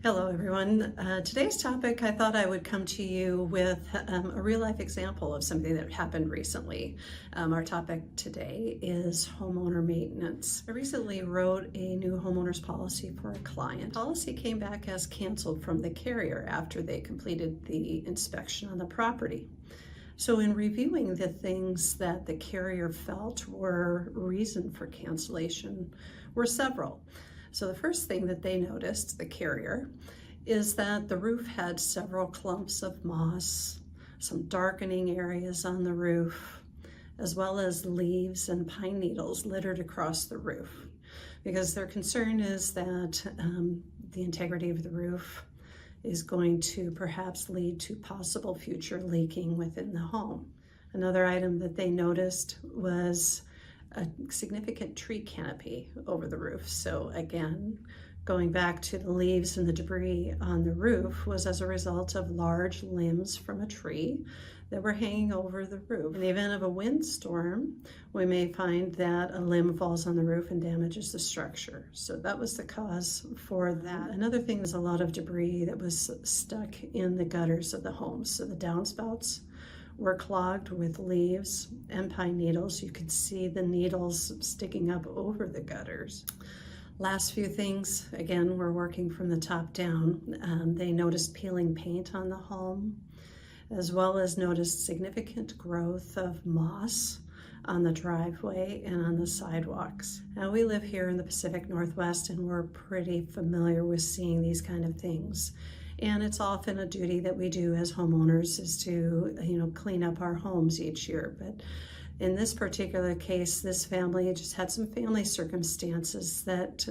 Hello everyone. Today's topic, I thought I would come to you with a real life example of something that happened recently. Our topic today is homeowner maintenance. I recently wrote a new homeowner's policy for a client. The policy came back as canceled from the carrier after they completed the inspection on the property. So in reviewing the things that the carrier felt were reason for cancellation were several. So the first thing that they noticed, the carrier, is that the roof had several clumps of moss, some darkening areas on the roof, as well as leaves and pine needles littered across the roof, because their concern is that the integrity of the roof is going to perhaps lead to possible future leaking within the home. Another item that they noticed was a significant tree canopy over the roof. So again, going back to the leaves and the debris on the roof was as a result of large limbs from a tree that were hanging over the roof. In the event of a windstorm, we may find that a limb falls on the roof and damages the structure. So that was the cause for that. Another thing was a lot of debris that was stuck in the gutters of the home. So the downspouts were clogged with leaves and pine needles. You could see the needles sticking up over the gutters. Last few things, again, we're working from the top down. They noticed peeling paint on the home, as well as noticed significant growth of moss on the driveway and on the sidewalks. Now, we live here in the Pacific Northwest and we're pretty familiar with seeing these kind of things. And it's often a duty that we do as homeowners is to, clean up our homes each year. But in this particular case, this family just had some family circumstances that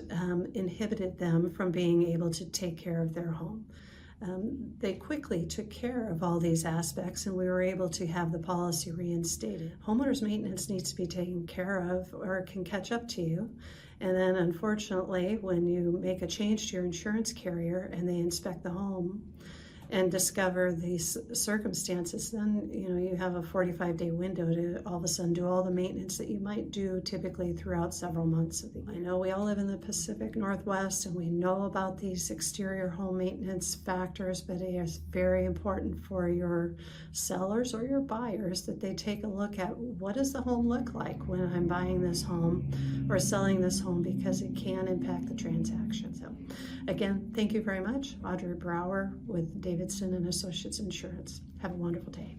inhibited them from being able to take care of their home. They quickly took care of all these aspects and we were able to have the policy reinstated. Homeowners maintenance needs to be taken care of or it can catch up to you. And then unfortunately, when you make a change to your insurance carrier and they inspect the home and discover these circumstances, then you have a 45-day window to all of a sudden do all the maintenance that you might do typically throughout several months of the year. I know we all live in the Pacific Northwest and we know about these exterior home maintenance factors, but it is very important for your sellers or your buyers that they take a look at what does the home look like when I'm buying this home or selling this home, because it can impact the transaction. So again, thank you very much. Audrey Brower with Davidson and Associates Insurance. Have a wonderful day.